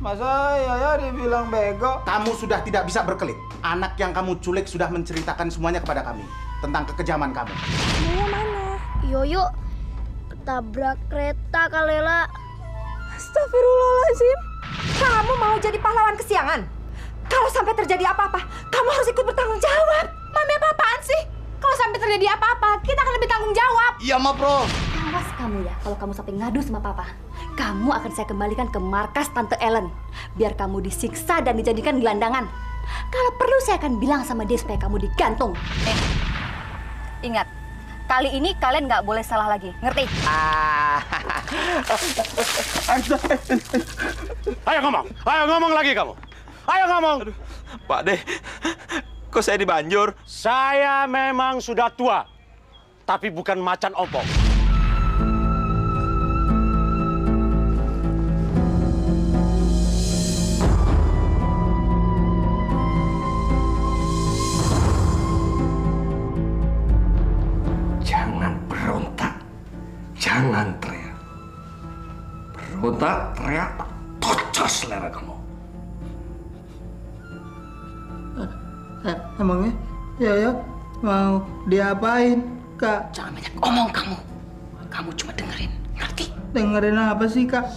Masa Yaya dibilang bego? Kamu sudah tidak bisa berkelit. Anak yang kamu culik sudah menceritakan semuanya kepada kami tentang kekejaman kamu. Yoyo mana? Yoyo ketabrak kereta Kak Lela. Astagfirullahaladzim. Kamu mau jadi pahlawan kesiangan? Kalau sampai terjadi apa-apa, kamu harus ikut bertanggung jawab. Mami apa-apaan sih? Kalau sampai terjadi apa-apa, kita akan lebih tanggung jawab. Iya, Ma, Bro. Awas kamu ya, kalau kamu sampai ngadu sama papa. Kamu akan saya kembalikan ke markas Tante Ellen. Biar kamu disiksa dan dijadikan gelandangan. Kalau perlu saya akan bilang sama dia supaya kamu digantung. Ingat, kali ini kalian nggak boleh salah lagi. Ngerti? Ayo ngomong lagi kamu. Ayo ngomong. Aduh, Pak De, kok saya dibanjur? Saya memang sudah tua, tapi bukan macan ompong. Jangan berontak, jangan teriak. Berontak, teriak, tocos selera kamu. Emangnya Yaya mau diapain, Kak? Jangan banyak omong kamu. Kamu cuma dengerin, ngerti? Dengerin apa sih, Kak?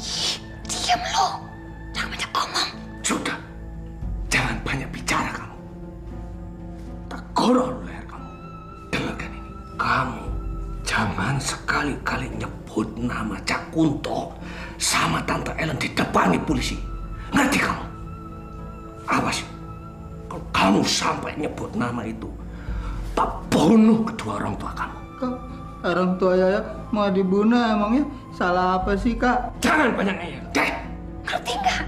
Diam lo. Jangan banyak omong. Sudah, jangan banyak bicara kamu. Tak gorol leher kamu. Dengarkan ini. Kamu jangan sekali-kali nyebut nama Cak Kunto sama Tante Ellen di depan polisi. Ngerti kamu? Awas. Kalau kamu sampai nyebut nama itu, tak bunuh kedua orang tua kamu. Kak, orang tua Yaya mau dibunuh, emangnya salah apa sih, Kak? Jangan banyak ngeyel, deh. Ngerti nggak?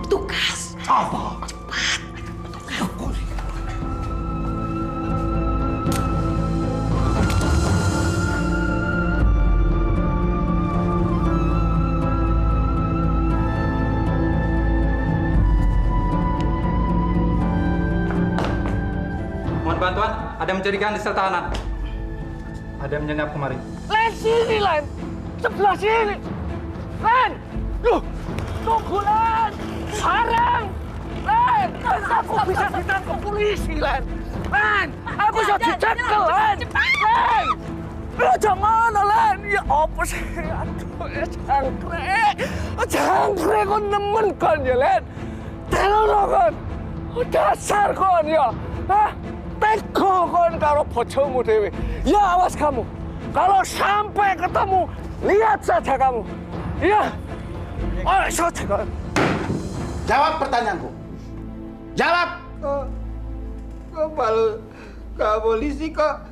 Tugas. Apa? Cepat. Mohon bantuan, ada mencurigakan di sel tahanan. Ada yang menyenyap kemari. Len, sini, Len. Sebelah sini. Len! Loh, tunggu, Len. Sarang! Len! Aku bisa ditangkap polisi, Len. Len! Aku bisa dicekel, Len. Len! Lo jangan, Len. Ya apa sih? Aduh, ya jangkrik. Jangkrik kok nemen kan ya, Len. Telono kan. Dasar kon ya. Hah? Teko kon karo bojomu dewe. Ya awas kamu. Kalau sampai ketemu, lihat saja kamu. Iya. Oh, saja kan. Jawab pertanyaanku. Jawab. Kok Kak polisi kok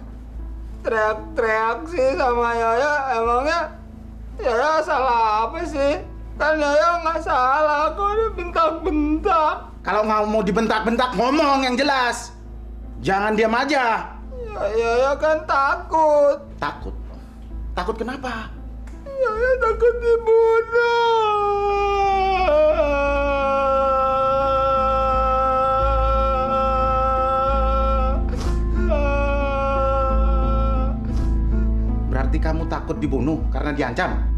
teriak-teriak sih sama Yaya? Emangnya Yaya salah apa sih? Kan Yaya nggak salah, kok dibentak-bentak. Kalau nggak mau dibentak-bentak, ngomong yang jelas. Jangan diam aja. Yaya kan takut. Takut? Takut kenapa? Yaya takut dibunuh. Berarti kamu takut dibunuh karena diancam?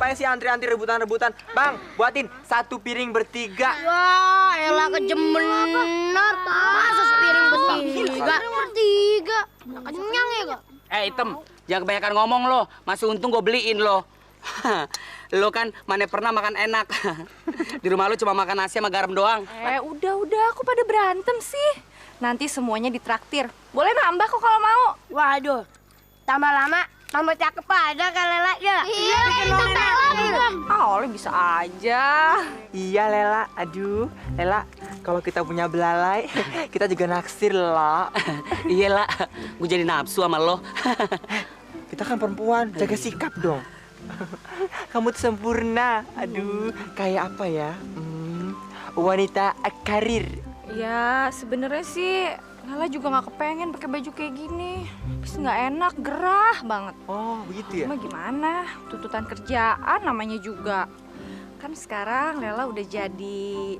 ngapain sih antri-antri rebutan-rebutan? Bang, buatin 1 piring bertiga. Wah, elah kejem bener. Masa sepiring bertiga? Kenyang ya, kok? Item, jangan kebanyakan ngomong lo. Masih untung gue beliin lo. Lo kan mana pernah makan enak. Di rumah lo cuma makan nasi sama garam doang. Udah, aku pada berantem sih. Nanti semuanya ditraktir. Boleh nambah kok kalau mau. Waduh, tambah lama tambah cakep aja kan Lela ya? Iya, kita Oleh bisa aja. Iya, Lela. Aduh, Lela, kalau kita punya belalai, kita juga naksir loh. Iya lah, gue jadi nafsu sama lo. Kita kan perempuan, jaga sikap dong. Kamu tuh sempurna. Aduh, kayak apa ya? Wanita karir. Ya, sebenarnya sih Lela juga nggak kepengen pakai baju kayak gini. Habis nggak enak, gerah banget. Oh, begitu ya? Cuma gimana? Tuntutan kerjaan namanya juga. Kan sekarang Lela udah jadi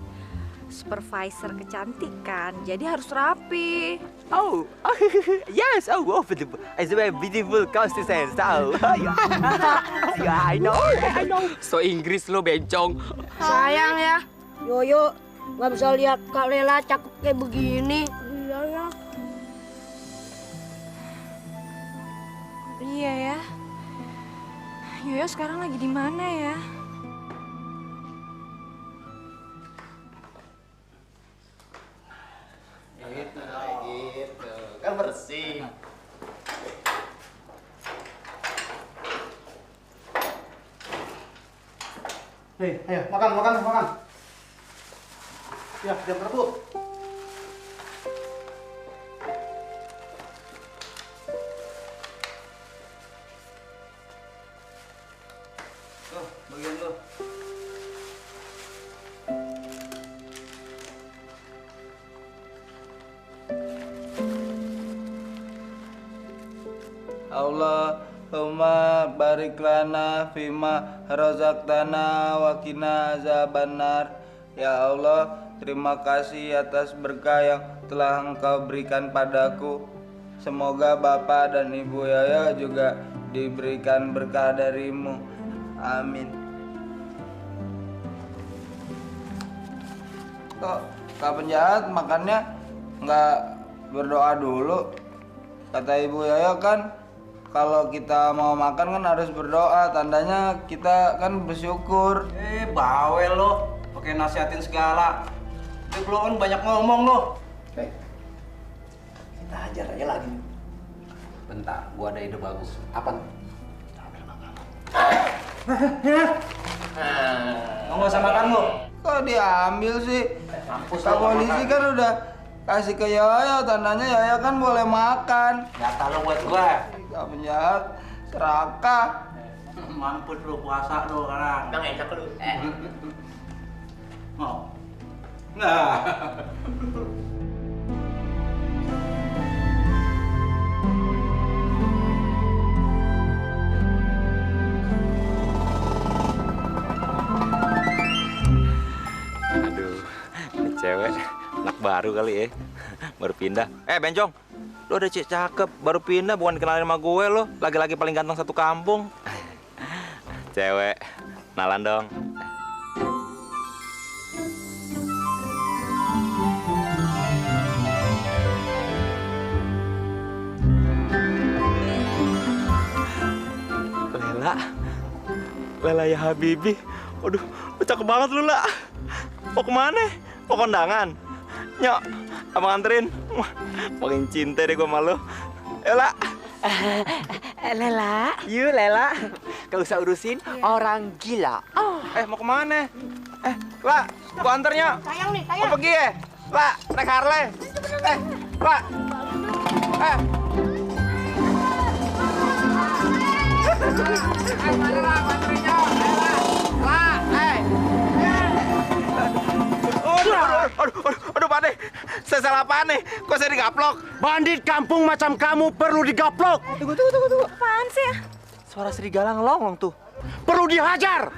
supervisor kecantikan, jadi harus rapi. Oh, yes, beautiful. It's a very beautiful costume. Yeah, I know. So Inggris lo bencong. Sayang ya, Yoyo nggak bisa lihat Kak Lela cakep kayak begini. Iya ya. Iya ya. Yoyo sekarang lagi di mana ya? Gitu. Kan bersih. Hei, ayo makan. Ya, jam berebut. Tuh, bagian lo. Allahumma barik lana fima razaqtana wa qina azabannar. Ya Allah, terima kasih atas berkah yang telah Engkau berikan padaku. Semoga Bapak dan Ibu Yoyo juga diberikan berkah darimu. Amin. Kok Kak penjahat makannya nggak berdoa dulu? Kata Ibu Yoyo kan kalau kita mau makan kan harus berdoa, tandanya kita kan bersyukur. Bawel lo. Pakai nasihatin segala. Tapi lo kan banyak ngomong lo. Kita hajar aja lagi. Bentar, gua ada ide bagus. Apa? Nggak usah makan lo. Kok diambil sih? Mampus Kak lo, polisi makan. kan udah kasih ke Yoyo, tandanya Yoyo kan boleh makan. Jatah lo buat gua. Kak penjahat, serakah. Mampus lo puasa lo sekarang. Bang enak lo. Oh. Nah. Aduh, ini cewek anak baru kali ya. Baru pindah. Bencong, lo udah cakep, baru pindah bukan dikenalin sama gue lo. Laki-laki paling ganteng satu kampung. Cewek, kenalan dong. Lela ya Habibi. Waduh, lu cakep banget lu, La. Mau kemana? Mau kondangan? Nyok, abang anterin. Wah, makin cinta deh gua sama lu. Lela. Lela. Yuk, Lela. Gak usah urusin orang gila. Mau kemana? La, gua anternya. Sayang nih, Mau pergi ya? La, naik Harley. La. Aduh, Pak De. Saya salah apaan nih? Kok saya digaplok? Bandit kampung macam kamu perlu digaplok. Tunggu. Apaan sih? Suara serigala ngelonglong tuh. Perlu dihajar.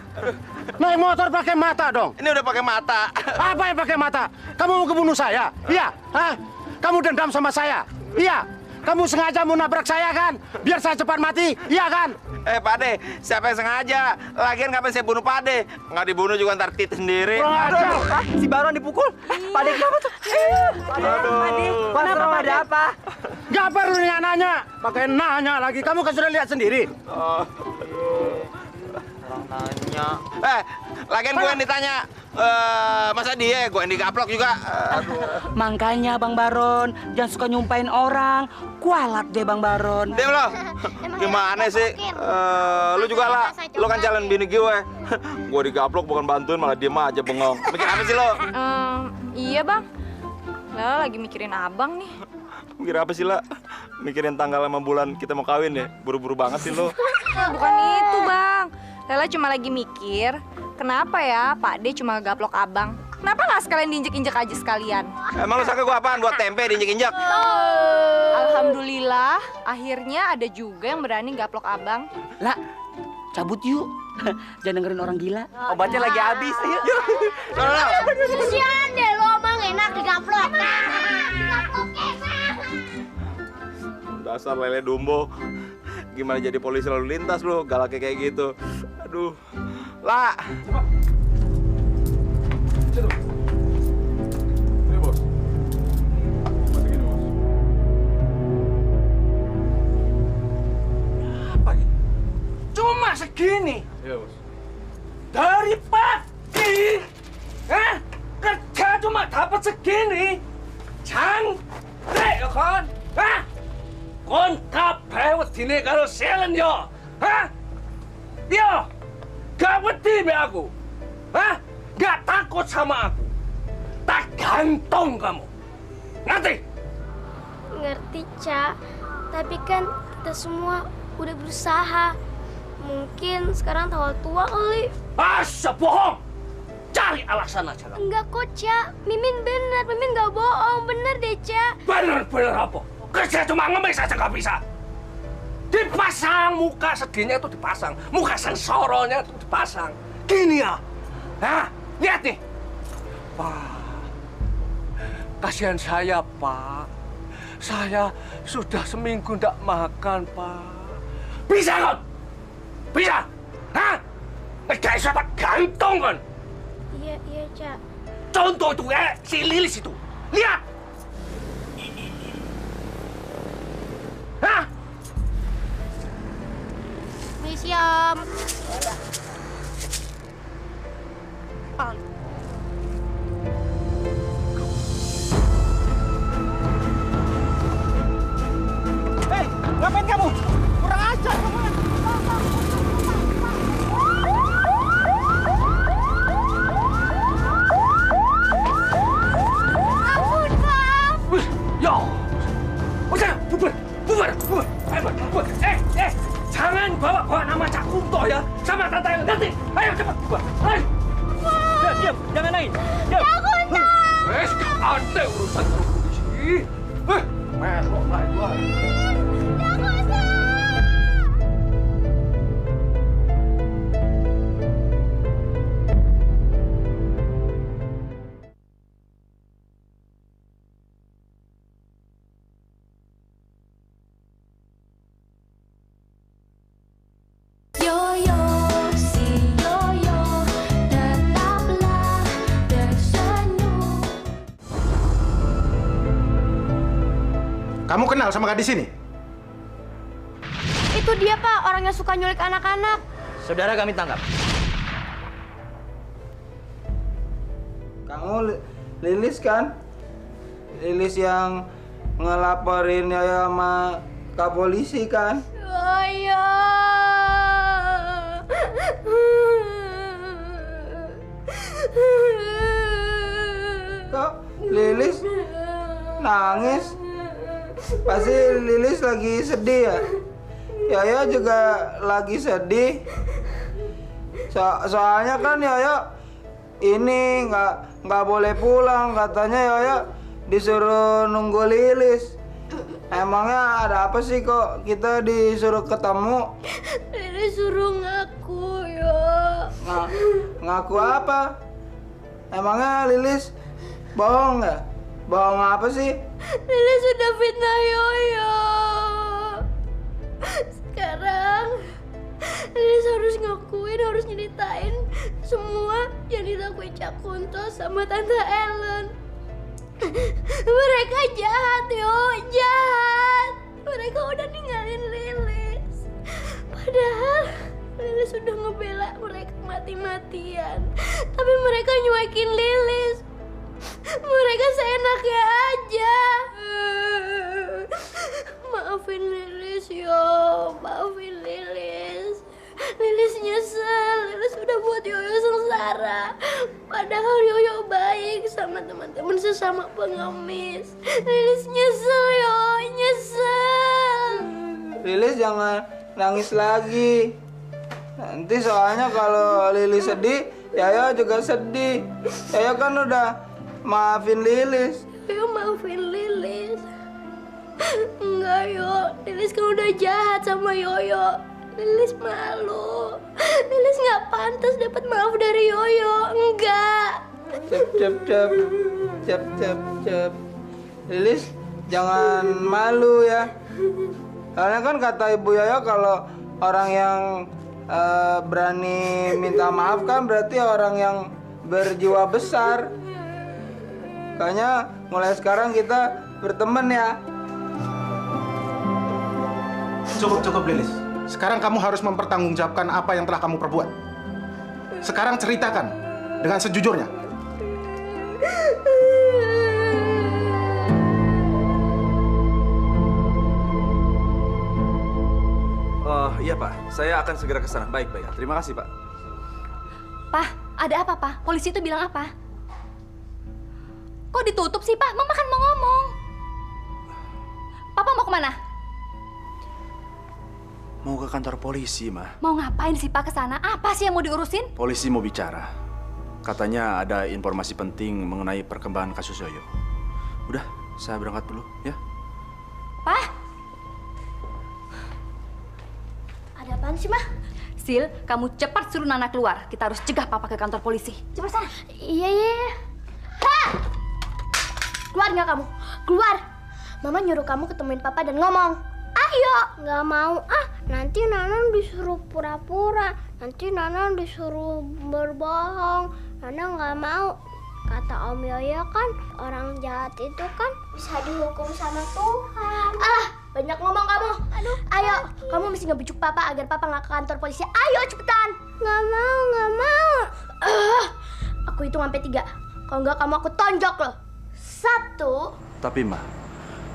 Naik motor pakai mata dong. Ini udah pakai mata. Apa yang pakai mata? Kamu mau kebunuh saya? Iya? Hah? Kamu dendam sama saya? Iya? Kamu sengaja mau nabrak saya kan? Biar saya cepat mati, iya kan? Pak De, siapa yang sengaja? Lagian ngapain saya bunuh Pak De? Nggak dibunuh juga ntar titis sendiri. Si Baron dipukul. Pak De kenapa tuh? Pak De, kenapa Pak De? Apa? Gak perlu nanya, pakai nanya lagi. Kamu kan sudah lihat sendiri. Orang nanya. Lagian gue yang ditanya. Masa dia gue yang digaplok juga. Makanya Bang Baron, jangan suka nyumpain orang. Kualat deh Bang Baron. Diam lo. Gimana sih? Lu juga lah. Lu kan calon bini gue. Gue digaplok bukan bantuin malah diem aja bengong. Mikir apa sih lo? Iya Bang. Lela lagi mikirin abang nih. Mikir apa sih lah? Mikirin tanggal sama bulan kita mau kawin ya? Buru-buru banget sih lo. Bukan itu Bang. Lela cuma lagi mikir, kenapa ya Pak D cuma gaplok abang? Kenapa nggak sekalian diinjek-injek aja sekalian? Emang lu sangka gua apaan? Buat tempe diinjek-injek? Alhamdulillah, akhirnya ada juga yang berani gaplok abang. Lah, cabut yuk. Jangan dengerin orang gila. Obatnya lagi habis. Yuk. Kesian deh lo, Bang, enak digaplok. Dasar lele dumbo. Gimana jadi polisi lalu lintas lu, galaknya kayak gitu. Aduh. Lah. Ini bos. Masih gini bos. Apa ini? Cuma segini. Iya bos. Dari pagi, kerja cuma dapat segini. Cantik ya kon? Kon kabeh wedine karo Selen yo. Yo, gak wedi be aku. Gak takut sama aku. Tak gantung kamu. Ngerti? Ngerti, Cak. Tapi kan kita semua udah berusaha. Mungkin sekarang terlalu tua kali. Bohong. Cari alasan aja kamu. Enggak kok, Cak. Mimin bener. Mimin gak bohong. Bener deh, Cak. Bener-bener apa? Kerja cuma ngemis aja nggak bisa. Dipasang muka segini itu dipasang, muka sensornya itu dipasang. Gini ya, lihat nih, Pak. Kasihan saya Pak. Saya sudah seminggu tidak makan Pak. Bisa kan? Bisa? Nggak bisa tak gantung kan? Iya, Cak. Contoh itu si Lilis itu, lihat. Siap. Hei, ngapain kamu? Kurang ajar kamu. Ampun, Pak. Ya, udah, bubar. Jangan bawa nama Cak Kunto ya, sama Tante yang nanti. Ayo cepat bubar. Ayo. Diam, jangan naik. Diam. Cak Kunto. Gak ada urusan polisi. Melok lah gua. Cak Kunto. Kamu kenal sama gadis ini? Itu dia, Pak, orang yang suka nyulik anak-anak. Saudara kami tangkap. Kamu Lilis kan? Lilis yang ngelaporin Yoyo sama ke polisi kan? Yoyo. Kok Lilis nangis? Pasti Lilis lagi sedih ya? Yoyo juga lagi sedih. Soalnya kan Yoyo ini nggak boleh pulang, katanya Yoyo disuruh nunggu Lilis. Emangnya ada apa sih kok kita disuruh ketemu? Lilis suruh ngaku, yo. Ngaku apa? Emangnya Lilis bohong nggak? Bohong apa sih? Lilis sudah fitnah Yoyo. Sekarang Lilis harus ngakuin, harus nyeritain semua yang dilakuin Cak Kunto sama Tante Ellen. Mereka jahat, Yo, jahat. Mereka udah ninggalin Lilis. Padahal Lilis sudah ngebela mereka mati-matian. Tapi mereka nyuekin Lilis. Mereka seenaknya aja. Maafin Lilis, Yo. Maafin Lilis. Lilis nyesel. Lilis udah buat Yoyo sengsara. Padahal Yoyo baik sama teman-teman sesama pengemis. Lilis nyesel, Yo. Nyesel. Lilis jangan nangis lagi. Nanti soalnya kalau Lilis sedih, Yoyo juga sedih. Yoyo kan udah maafin Lilis. Yoyo maafin Lilis. Enggak, Yo. Lilis kan udah jahat sama Yoyo. Lilis malu. Lilis nggak pantas dapat maaf dari Yoyo. Enggak. Cep. Lilis jangan malu ya. Soalnya kan kata Ibu Yoyo kalau orang yang berani minta maaf kan berarti orang yang berjiwa besar. Kayaknya mulai sekarang kita berteman ya. Cukup Lilis. Sekarang kamu harus mempertanggungjawabkan apa yang telah kamu perbuat. Sekarang ceritakan dengan sejujurnya. Oh iya Pak, saya akan segera ke sana. Baik. Terima kasih Pak. Pak, ada apa Pak? Polisi itu bilang apa? Kok ditutup sih Pak? Mama kan mau ngomong. Papa mau kemana? Mau ke kantor polisi, Ma. Mau ngapain sih Pak ke sana? Apa sih yang mau diurusin? Polisi mau bicara. Katanya ada informasi penting mengenai perkembangan kasus Yoyo. Udah, saya berangkat dulu ya. Pak? Ada apaan sih, Mah? Sil, kamu cepat suruh Nana keluar. Kita harus cegah Papa ke kantor polisi. Cepat sana. Iya. Ha! Keluar nggak kamu? Keluar! Mama nyuruh kamu ketemuin Papa dan ngomong. Ayo! Nggak mau. Nanti Nana disuruh pura-pura. Nanti Nana disuruh berbohong. Nana nggak mau. Kata Om Yoyo kan, orang jahat itu kan bisa dihukum sama Tuhan. Banyak ngomong kamu. Aduh. Ayo, kamu mesti ngebujuk Papa agar Papa nggak ke kantor polisi. Ayo cepetan. Nggak mau. Aku hitung sampai 3. Kalau nggak kamu aku tonjok loh. 1. Tapi Ma,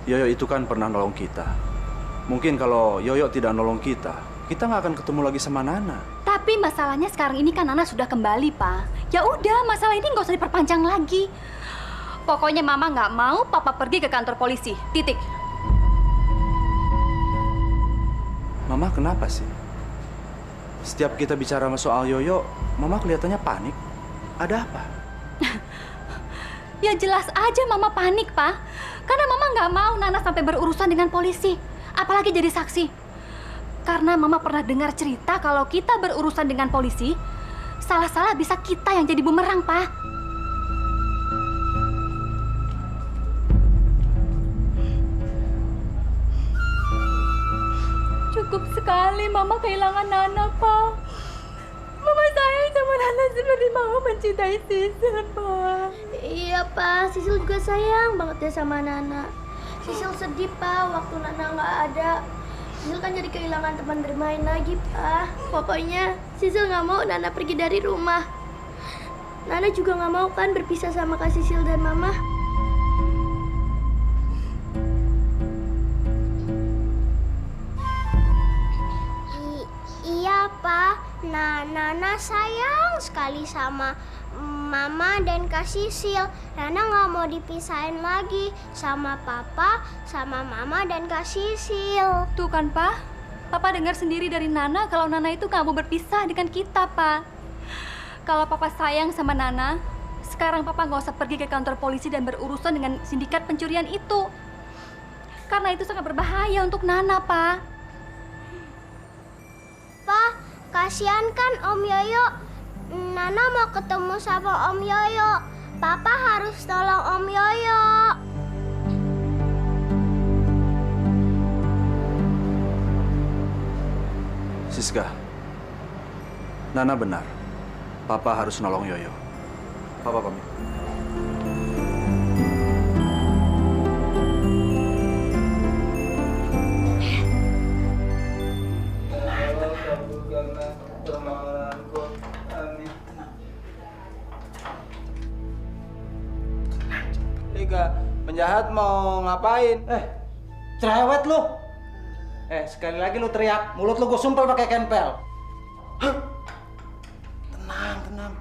Yoyo itu kan pernah nolong kita. Mungkin kalau Yoyo tidak nolong kita nggak akan ketemu lagi sama Nana. Tapi masalahnya sekarang ini kan Nana sudah kembali, Pak. Ya udah, masalah ini nggak usah diperpanjang lagi. Pokoknya Mama nggak mau Papa pergi ke kantor polisi. Titik. Mama kenapa sih? Setiap kita bicara soal Yoyo, Mama kelihatannya panik. Ada apa? Ya jelas aja Mama panik, Pak. Karena Mama nggak mau Nana sampai berurusan dengan polisi. Apalagi jadi saksi. Karena Mama pernah dengar cerita kalau kita berurusan dengan polisi, salah-salah bisa kita yang jadi bumerang, Pak. Cukup sekali Mama kehilangan Nana, Pak. Mama sayang sama Nana seperti Mama mencintai Sisil, Pak. Iya, Pak. Sisil juga sayang banget ya sama Nana. Sisil sedih, Pak, waktu Nana nggak ada. Sisil kan jadi kehilangan teman bermain lagi, Pak. Pokoknya Sisil nggak mau Nana pergi dari rumah. Nana juga nggak mau kan berpisah sama Kak Sisil dan Mama. Iya, Pak. Nana sayang sekali sama Mama dan Kak Sisil. Nana nggak mau dipisahin lagi sama Papa, sama Mama dan Kak Sisil. Tuh kan, Pak. Papa dengar sendiri dari Nana kalau Nana itu nggak mau berpisah dengan kita, Pak. Kalau Papa sayang sama Nana, sekarang Papa nggak usah pergi ke kantor polisi dan berurusan dengan sindikat pencurian itu. Karena itu sangat berbahaya untuk Nana, Pak. Pak, kasihan kan Om Yoyo. Nana mau ketemu sama Om Yoyo. Papa harus tolong Om Yoyo. Siska, Nana benar. Papa harus nolong Yoyo. Papa pamit. Ika, penjahat mau ngapain? Cerewet lu. Sekali lagi lu teriak, mulut lu gue sumpel pakai kempel. Tenang.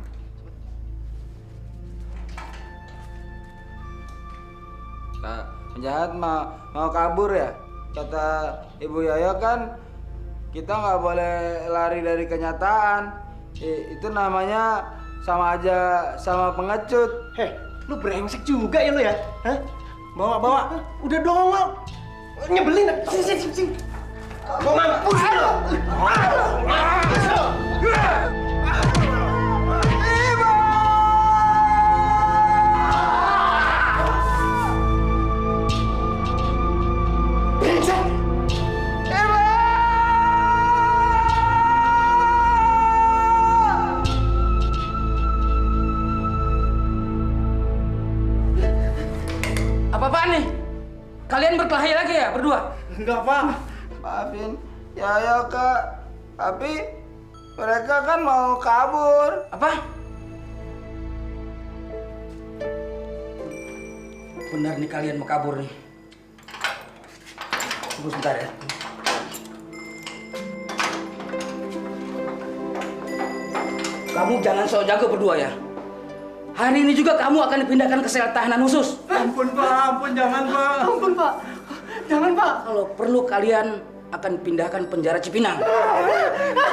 Nah, penjahat mau kabur ya? Kata Ibu Yoyo kan kita nggak boleh lari dari kenyataan. Itu namanya sama aja sama pengecut. Lu brengsek juga ya lu ya? Hah? Bawa. Udah dongol. Nyebelin. Sini. Mau mampus lu. Apa-apaan nih? Kalian berkelahi lagi ya berdua? Enggak, Pak. Maafin Yoyo, Kak. Tapi mereka kan mau kabur. Apa? Benar nih kalian mau kabur nih. Tunggu sebentar ya. Kamu jangan sok jago berdua ya. Hari ini juga kamu akan dipindahkan ke sel tahanan khusus. Ampun, Pak. Jangan, Pak. Ampun, Pak. Jangan, Pak. Kalau perlu kalian akan pindahkan penjara Cipinang.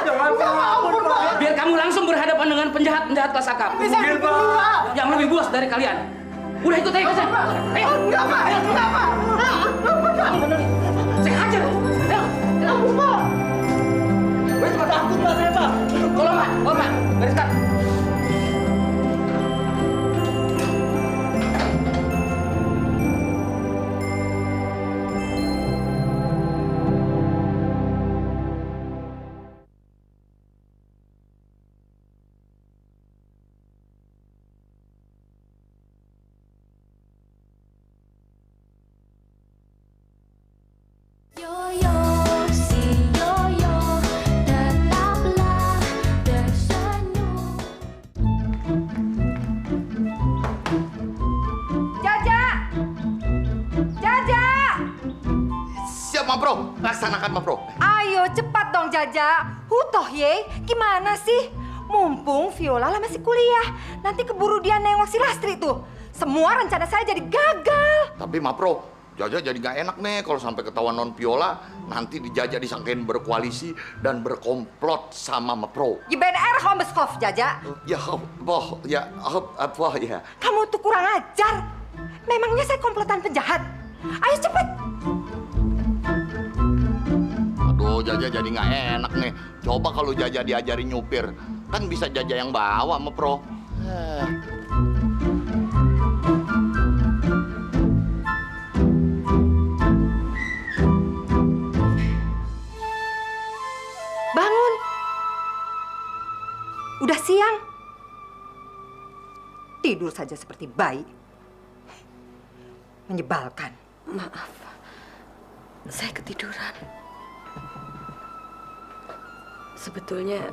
Jangan, Pak. Ampun, Pak. Biar kamu langsung berhadapan dengan penjahat-penjahat kelas akap. Bisa, Pak. Yang lebih buas dari kalian. Udah ikut aja, Pak. Ayo. Enggak, Pak. Enggak, Pak. Ampun, Pak. Saya hajar. Ayo. Ampun, Pak. Wes, Pak. Takut, Pak, saya, Pak. Tolong, Pak. Bereskan. Laksanakan, Ma Pro. Ayo cepat dong Jaja. Hutoh ye, gimana sih? Mumpung Viola lah masih kuliah, nanti keburu dia nengok si Lastri tuh. Semua rencana saya jadi gagal. Tapi Ma Pro, Jaja jadi nggak enak nih kalau sampai ketahuan non Viola, nanti Jaja disangkain berkoalisi dan berkomplot sama Ma Pro. Je bent erg onbeschoft, Jaja. Ya, apa ya? Kamu tuh kurang ajar. Memangnya saya komplotan penjahat? Ayo cepet. Aduh, Jaja jadi nggak enak nih. Coba kalau Jaja diajarin nyupir, kan bisa Jaja yang bawa, Ma Pro. Bangun. Udah siang. Tidur saja seperti bayi. Menyebalkan. Maaf, saya ketiduran. Sebetulnya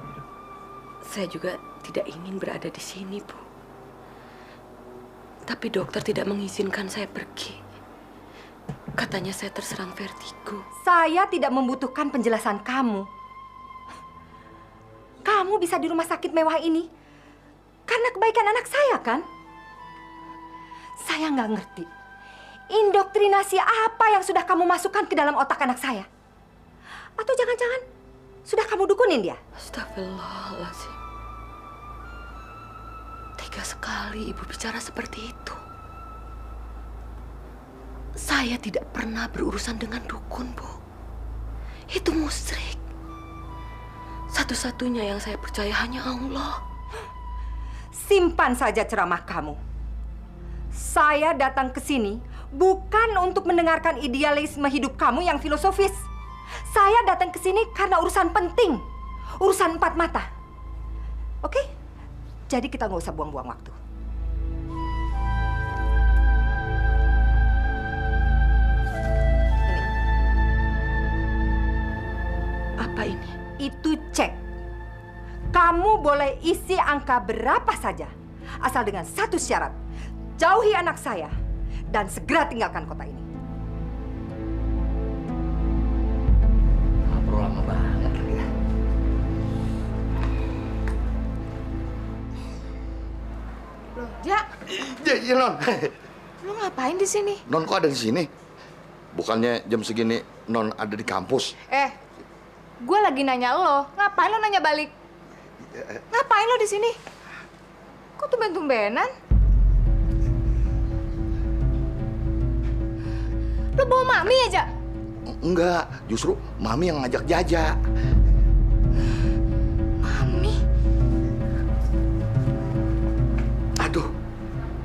saya juga tidak ingin berada di sini, Bu. Tapi dokter tidak mengizinkan saya pergi. Katanya saya terserang vertigo. Saya tidak membutuhkan penjelasan kamu. Kamu bisa di rumah sakit mewah ini karena kebaikan anak saya, kan? Saya nggak ngerti. Indoktrinasi apa yang sudah kamu masukkan ke dalam otak anak saya? Atau jangan-jangan sudah kamu dukunin dia? Astagfirullahaladzim. Tega sekali Ibu bicara seperti itu. Saya tidak pernah berurusan dengan dukun, Bu. Itu musyrik. Satu-satunya yang saya percaya hanya Allah. Simpan saja ceramah kamu. Saya datang ke sini bukan untuk mendengarkan idealisme hidup kamu yang filosofis. Saya datang ke sini karena urusan penting. urusan empat mata. Oke? Jadi kita nggak usah buang-buang waktu. Apa ini? Itu cek. Kamu boleh isi angka berapa saja, asal dengan satu syarat. Jauhi anak saya dan segera tinggalkan kota ini. Ngobrol lama banget lagi ya. Loh, Ja, Iya, Non. lu ngapain di sini? Non kok ada di sini? Bukannya jam segini Non ada di kampus? Gue lagi nanya lo, ngapain lo nanya balik? Ngapain lo di sini? Kok tumben-tumbenan? Lo bawa Mami aja? Enggak, justru Mami yang ngajak Jaja. Mami? Aduh,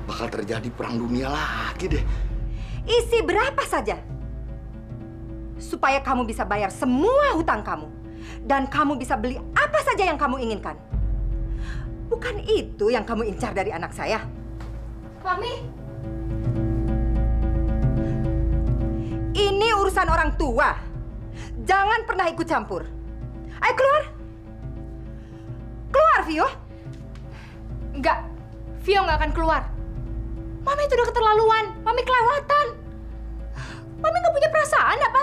bakal terjadi perang dunia lagi deh. Isi berapa saja, supaya kamu bisa bayar semua hutang kamu. Dan kamu bisa beli apa saja yang kamu inginkan. Bukan itu yang kamu incar dari anak saya. Mami? Ini urusan orang tua. Jangan pernah ikut campur. Ayo keluar. Keluar, Vio. Enggak, Vio nggak akan keluar. Mami itu udah keterlaluan. Mami kelewatan. Mami nggak punya perasaan apa?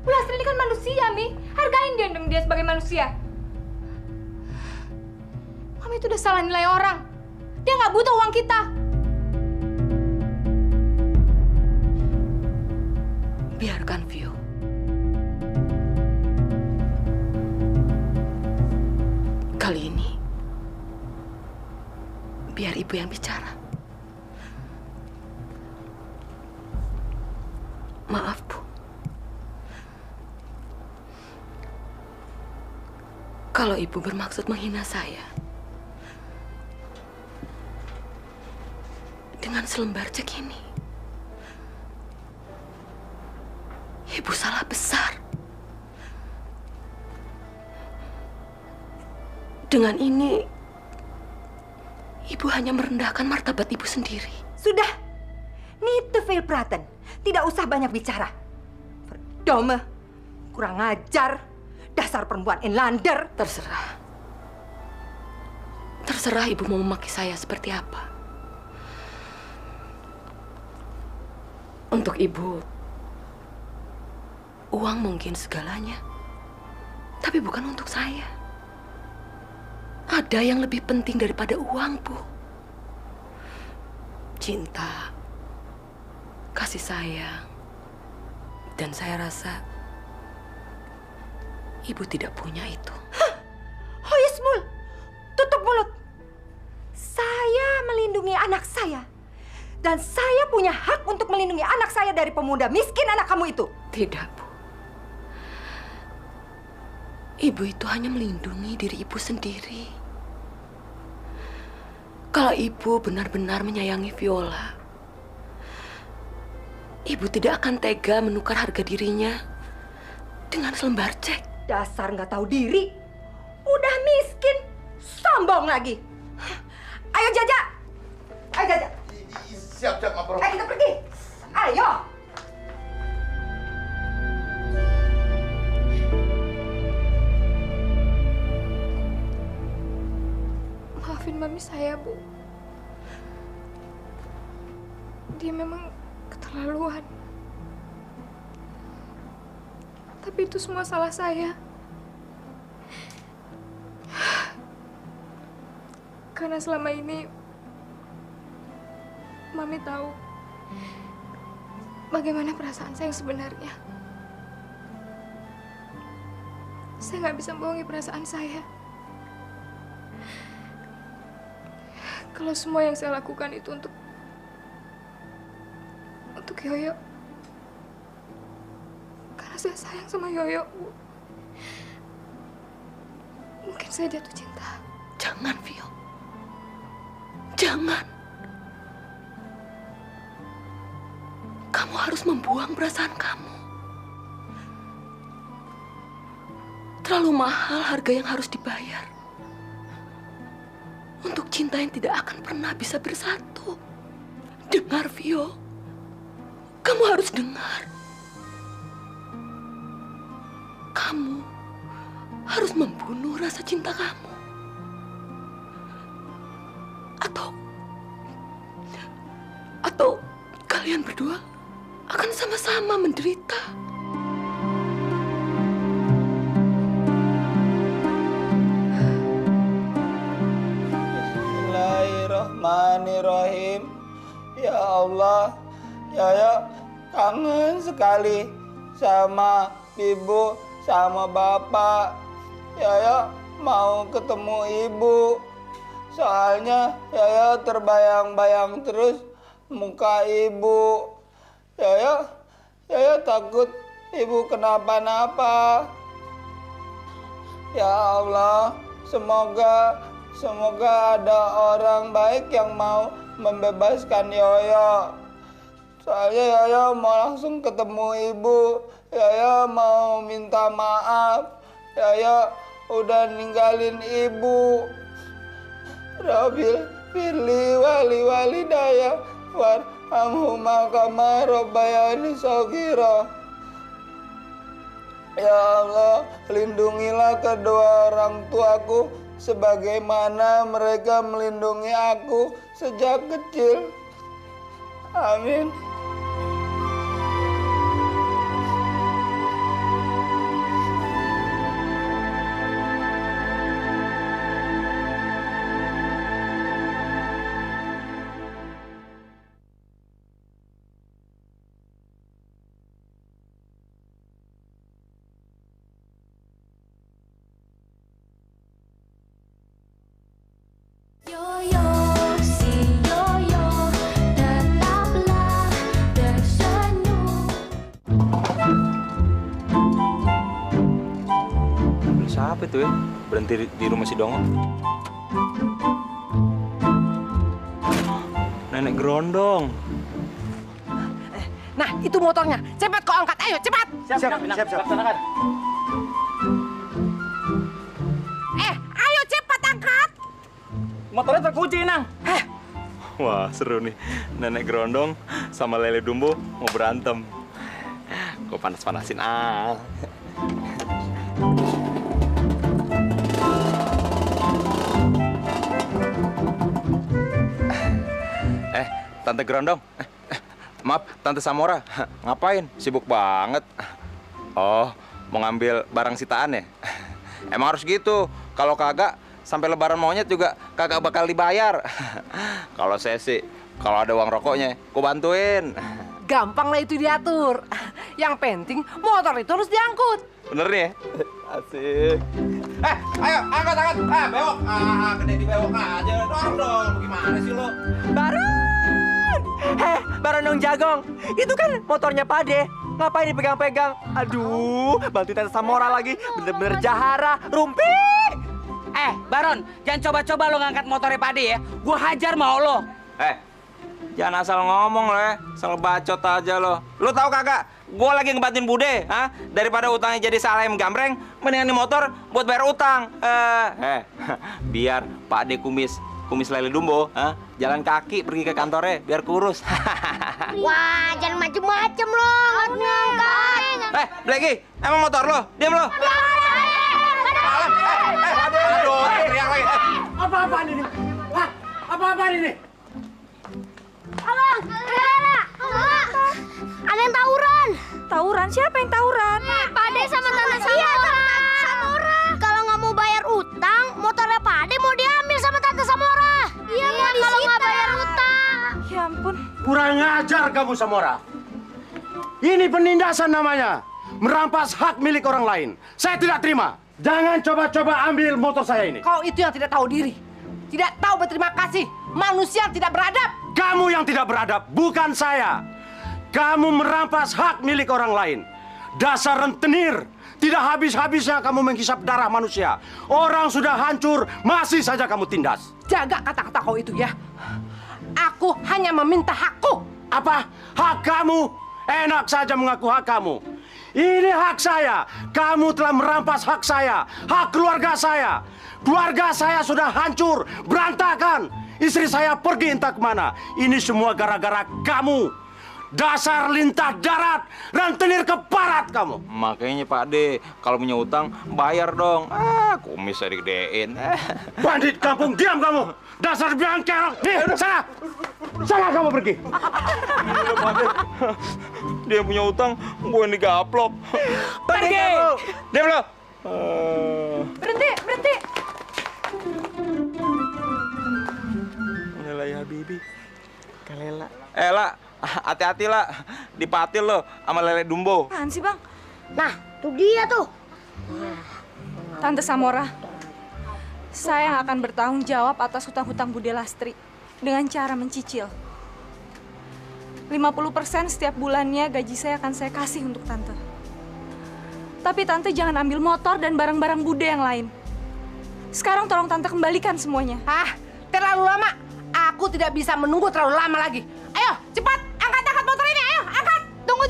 Bu Lastri ini kan manusia, Mi. Hargain dia dong dia sebagai manusia. Mami itu udah salah nilai orang. Dia nggak butuh uang kita. Biarkan Vio. Kali ini, biar ibu yang bicara. Maaf, Bu. Kalau ibu bermaksud menghina saya dengan selembar cek ini, ibu salah besar. Dengan ini, ibu hanya merendahkan martabat ibu sendiri. Sudah. Nite veel praten. Tidak usah banyak bicara. Verdomme. Kurang ajar. Dasar perempuan inlander. Terserah. Terserah ibu mau memaki saya seperti apa. Untuk ibu, uang mungkin segalanya. Tapi bukan untuk saya. Ada yang lebih penting daripada uang, Bu. Cinta, kasih sayang. Dan saya rasa ibu tidak punya itu. Hoismul, tutup mulut. Saya melindungi anak saya. Dan saya punya hak untuk melindungi anak saya dari pemuda miskin anak kamu itu. Tidak, Bu. Ibu itu hanya melindungi diri ibu sendiri. Kalau ibu benar-benar menyayangi Viola, ibu tidak akan tega menukar harga dirinya dengan selembar cek. Dasar nggak tahu diri. Udah miskin, sombong lagi. Ayo Jaja. Ayo Jaja. Siap, Mak Bro. Ayo kita pergi. Ayo. Maafin Mami saya, Bu. Dia memang keterlaluan. Tapi itu semua salah saya. Karena selama ini Mami tahu bagaimana perasaan saya yang sebenarnya. Saya nggak bisa membohongi perasaan saya. Kalau semua yang saya lakukan itu untuk Yoyo. Karena saya sayang sama Yoyo, Bu. Mungkin saya jatuh cinta. Jangan, Vio. Jangan. Kamu harus membuang perasaan kamu. Terlalu mahal harga yang harus dibayar untuk cinta yang tidak akan pernah bisa bersatu. Dengar, Vio. Kamu harus dengar. Kamu harus membunuh rasa cinta kamu. Atau kalian berdua akan sama-sama menderita. Bismillahirrahmanirrahim. Ya Allah, Yoyo kangen sekali sama ibu, sama bapak. Yoyo mau ketemu ibu. Soalnya Yoyo terbayang-bayang terus muka ibu. Yoyo takut ibu kenapa-napa. Ya Allah, semoga ada orang baik yang mau membebaskan Yoyo. Soalnya Yoyo mau langsung ketemu ibu. Yoyo mau minta maaf. Yoyo udah ninggalin ibu. Rabbil firli wali daya warhamhuma kama rabbayani shaghira. Ya Allah, lindungilah kedua orang tuaku sebagaimana mereka melindungi aku sejak kecil. Amin. Siapa itu ya? Berhenti di rumah si Dongo. Nenek Gerondong. Nah, itu motornya. Cepat kau angkat. Ayo, cepat. Siap. Laksanakan. Ayo cepat angkat. Motornya terkunci, Nang. Wah, seru nih. Nenek Gerondong sama Lele Dumbo mau berantem. Gue panas-panasin Tante Gerondong. Maaf, Tante Samora. Ngapain? Sibuk banget. Oh, mau ngambil barang sitaan ya? Emang harus gitu. Kalau kagak, sampai lebaran monyet juga kagak bakal dibayar. Kalau saya sih, kalau ada uang rokoknya, ku bantuin. Gampang lah itu diatur. Yang penting motor itu harus diangkut. Bener nih ya? Asik. Ayo, angkat. Bewok. Gede di bewok aja. Dorong dong. Gimana sih lo? Baron dong Jagong. Itu kan motornya Pade. Ngapain dipegang-pegang? Aduh, bantuin Tante Samora lagi. Bener-bener jahara, rumpi. Baron, jangan coba-coba lo ngangkat motornya Pade ya. Gua hajar mau lo. Jangan asal ngomong lo ya. Asal bacot aja lo. Lo tahu kagak? Gua lagi ngebantuin Bude, daripada utangnya jadi salem gambreng, mendingan di motor buat bayar utang. Biar Pak De kumis Lele Dumbo, jalan kaki pergi ke kantornya biar kurus. Wah, jangan macem-macem lo, ngangkat. Blackie, emang motor lo? Diam lo. Aduh, teriak lagi. Apa-apaan ini? Apa-apaan ini? Abang, ada yang tawuran. Tawuran? Siapa yang tawuran? Pade sama Tante Samora. Kalau nggak mau bayar utang, motornya Pade mau diambil sama Tante Samora. Iya, kalau nggak bayar utang. Ya ampun. Kurang ajar kamu, Samora. Ini penindasan namanya. Merampas hak milik orang lain. Saya tidak terima. Jangan coba-coba ambil motor saya ini. Kau itu yang tidak tahu diri. Tidak tahu berterima kasih. Manusia yang tidak beradab. Kamu yang tidak beradab, bukan saya. Kamu merampas hak milik orang lain. Dasar rentenir. Tidak habis-habisnya kamu menghisap darah manusia. Orang sudah hancur, masih saja kamu tindas. Jaga kata-kata kau itu ya. Aku hanya meminta hakku. Apa? Hak kamu? Enak saja mengaku hak kamu. Ini hak saya. Kamu telah merampas hak saya, hak keluarga saya. Keluarga saya sudah hancur, berantakan. Istri saya pergi entah kemana. Ini semua gara-gara kamu. Dasar lintah darat, rentenir keparat kamu. Makanya Pak D, kalau punya utang bayar dong. Kumis saya digedein. Bandit kampung, diam kamu. Dasar bangkel. Nih, sana. Sana kamu pergi. Gila, Pak D. Dia punya utang, gue yang digaplok. Pergi. Diam lo. Berhenti, berhenti. Udah ya Habibi. Kalela. La, hati-hati lah. Dipatil lo sama lele dumbo. Apaan sih, Bang? Nah, tuh dia tuh. Tante Samora, saya yang akan bertanggung jawab atas hutang-hutang Bude Lastri dengan cara mencicil. 50% setiap bulannya gaji saya akan saya kasih untuk Tante. Tapi Tante jangan ambil motor dan barang-barang Bude yang lain. Sekarang tolong Tante kembalikan semuanya. Terlalu lama. Aku tidak bisa menunggu terlalu lama lagi. Ayo, cepat. Angkat motor ini. Ayo, angkat. Tunggu.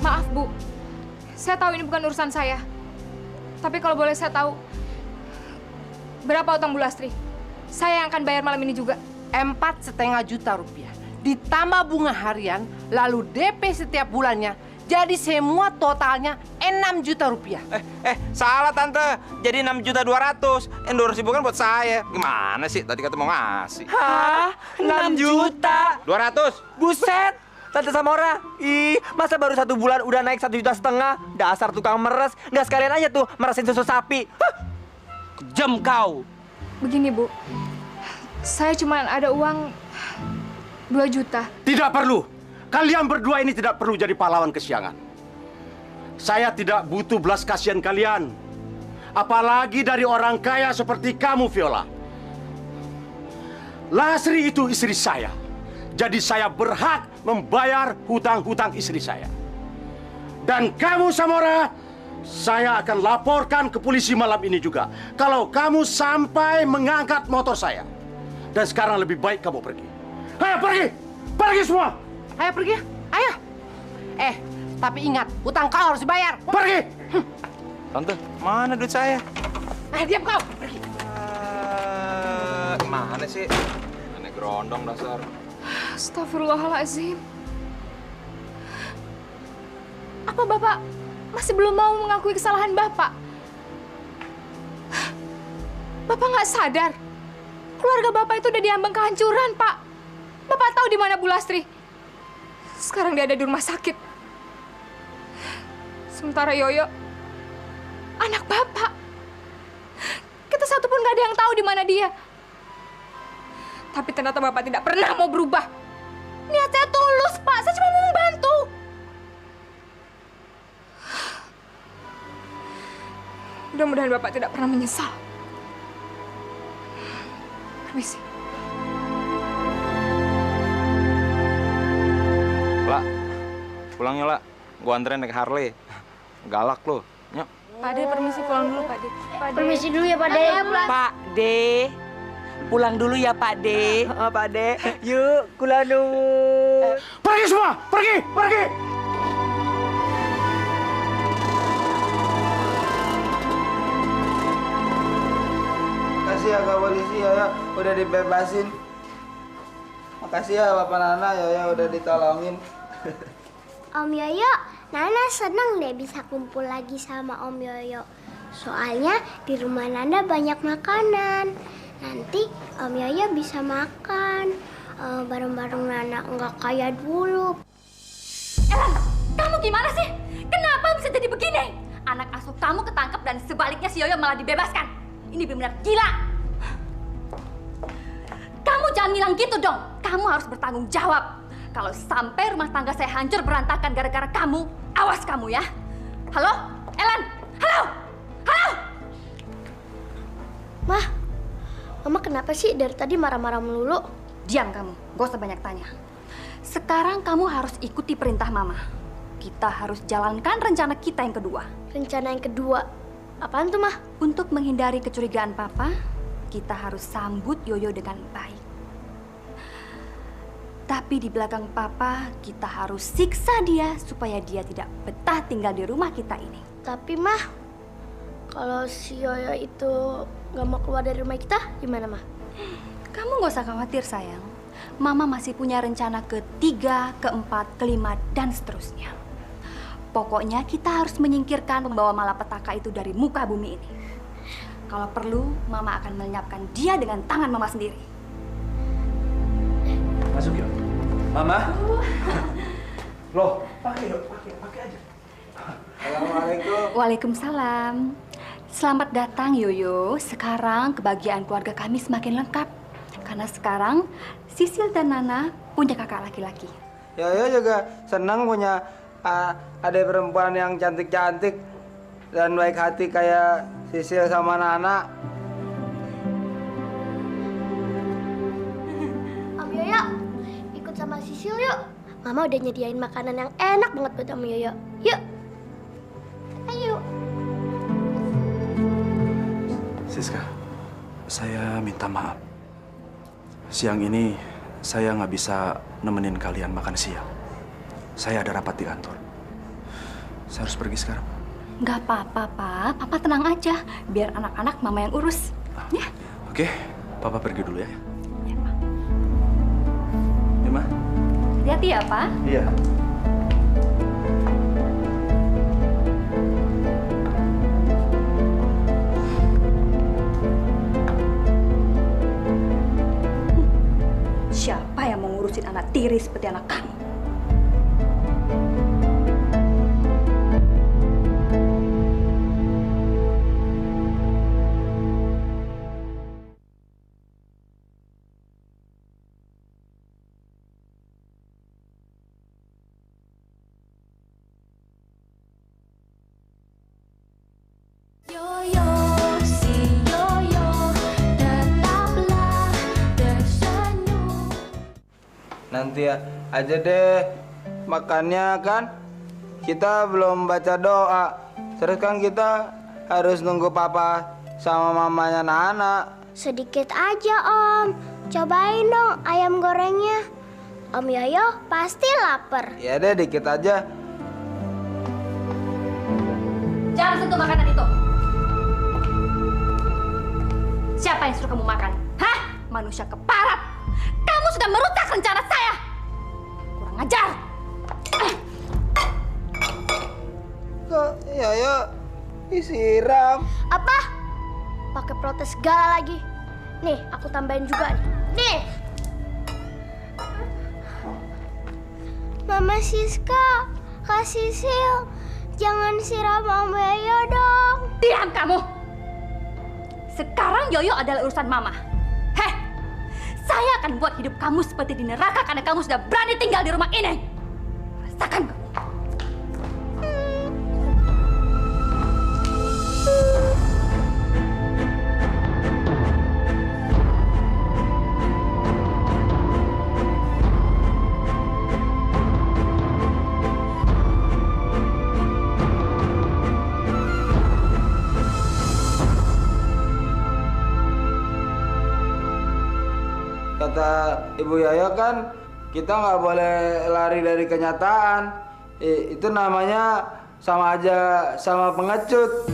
Maaf, Bu. Saya tahu ini bukan urusan saya. Tapi kalau boleh saya tahu, berapa utang Bu Lastri? Saya yang akan bayar malam ini juga. 4,5 juta rupiah. Ditambah bunga harian, lalu DP setiap bulannya. Jadi semua totalnya 6 juta rupiah. Salah Tante. Jadi 6.200.000. Yang 200.000 kan buat saya. Gimana sih? Tadi kata mau ngasih. Hah? 6 juta? 200. Buset! Tante Samora, masa baru 1 bulan udah naik 1,5 juta? Dasar tukang meres. Nggak sekalian aja tuh meresin susu sapi. Kejam kau. Begini, Bu. Saya cuma ada uang 2 juta. Tidak perlu. Kalian berdua ini tidak perlu jadi pahlawan kesiangan. Saya tidak butuh belas kasihan kalian. Apalagi dari orang kaya seperti kamu, Viola. Lastri itu istri saya. Jadi saya berhak membayar hutang-hutang istri saya. Dan kamu, Samora, saya akan laporkan ke polisi malam ini juga. Kalau kamu sampai mengangkat motor saya. Dan sekarang lebih baik kamu pergi. Ayo pergi! Pergi semua! Ayo pergi, ayo. Tapi ingat, utang kau harus dibayar. Pergi! Tante, mana duit saya? Diam kau, pergi. Mana sih? Aneh gerondong dasar. Astagfirullahaladzim. Apa Bapak masih belum mau mengakui kesalahan Bapak? Bapak nggak sadar? Keluarga Bapak itu udah diambang kehancuran, Pak. Bapak tahu di mana Bu Lastri? Sekarang dia ada di rumah sakit. Sementara Yoyo, anak Bapak, kita satu pun nggak ada yang tahu di mana dia. Tapi ternyata Bapak tidak pernah mau berubah. Niat saya tulus, Pak. Saya cuma mau membantu. Mudah-mudahan Bapak tidak pernah menyesal. Permisi. La, pulang yuk, La. Gua anterin naik Harley. Galak lu. Nyok. Pak De, permisi pulang dulu, Pak De. Permisi dulu ya, Pak De. Pak De. Pulang dulu ya, Pak De. Pak De. Yuk, pulang dulu. Pergi semua! Pergi! Pergi! Makasih ya Kak Polisi, Yoyo udah dibebasin. Makasih ya Bapak Nana, Yoyo udah ditolongin. Om Yoyo, Nana seneng deh bisa kumpul lagi sama Om Yoyo. Soalnya di rumah Nana banyak makanan. Nanti Om Yoyo bisa makan bareng-bareng Nana, nggak kayak dulu. Ellen, kamu gimana sih? Kenapa bisa jadi begini? Anak asuh kamu ketangkep dan sebaliknya si Yoyo malah dibebaskan. Ini benar-benar gila. Kamu jangan bilang gitu dong. Kamu harus bertanggung jawab. Kalau sampai rumah tangga saya hancur berantakan gara-gara kamu, awas kamu ya. Halo, Ellen? Halo? Halo? Mah, Mama kenapa sih dari tadi marah-marah melulu? Diam kamu, gak usah banyak tanya. Sekarang kamu harus ikuti perintah Mama. Kita harus jalankan rencana kita yang kedua. Rencana yang kedua? Apaan tuh, Mah? Untuk menghindari kecurigaan Papa, kita harus sambut Yoyo dengan baik. Tapi di belakang papa, kita harus siksa dia supaya dia tidak betah tinggal di rumah kita ini. Tapi mah, kalau si Yoyo itu nggak mau keluar dari rumah kita, gimana mah? Kamu nggak usah khawatir sayang. Mama masih punya rencana ketiga, keempat, kelima, dan seterusnya. Pokoknya kita harus menyingkirkan pembawa malapetaka itu dari muka bumi ini. Kalau perlu, Mama akan melenyapkan dia dengan tangan Mama sendiri. Masuk yuk. Mama. Loh, pakai yuk, pakai aja. Assalamualaikum. Waalaikumsalam. Selamat datang Yoyo. Sekarang kebahagiaan keluarga kami semakin lengkap. Karena sekarang Sisil dan Nana punya kakak laki-laki. Yoyo juga senang punya adik perempuan yang cantik-cantik dan baik hati kayak Sisil sama Nana. Om Yoyo, ikut sama Sisil yuk. Mama udah nyediain makanan yang enak banget buat Om Yoyo. Yuk. Ayo. Siska, saya minta maaf. Siang ini saya nggak bisa nemenin kalian makan siang. Saya ada rapat di kantor. Saya harus pergi sekarang. Nggak apa-apa, Pak. Papa tenang aja. Biar anak-anak Mama yang urus. Ya. Oke, Papa pergi dulu ya. Ya, Ma. Hati-hati ya, Pak. Iya. Siapa yang mau ngurusin anak tiri seperti anak kamu? Yoyo, si Yoyo, tetaplah tersenyum. Nanti aja deh makannya kan. Kita belum baca doa. Terus kan kita harus nunggu papa sama mamanya Nana. Sedikit aja Om. Cobain dong ayam gorengnya. Om Yoyo pasti lapar. Ya deh dikit aja. Jangan sentuh makanan itu. Siapa yang suruh kamu makan? Hah? Manusia keparat. Kamu sudah merusak rencana saya. Kurang ajar. Kok Yoyo disiram? Apa? Pakai protes segala lagi. Nih, aku tambahin juga nih. Nih. Mama Siska, Kak Sisil, jangan siram Om Yoyo dong. Diam kamu. Sekarang Yoyo adalah urusan Mama. Heh, saya akan buat hidup kamu seperti di neraka karena kamu sudah berani tinggal di rumah ini. Rasakan kamu. Kata Ibu Yoyo kan kita nggak boleh lari dari kenyataan. Itu namanya sama aja sama pengecut.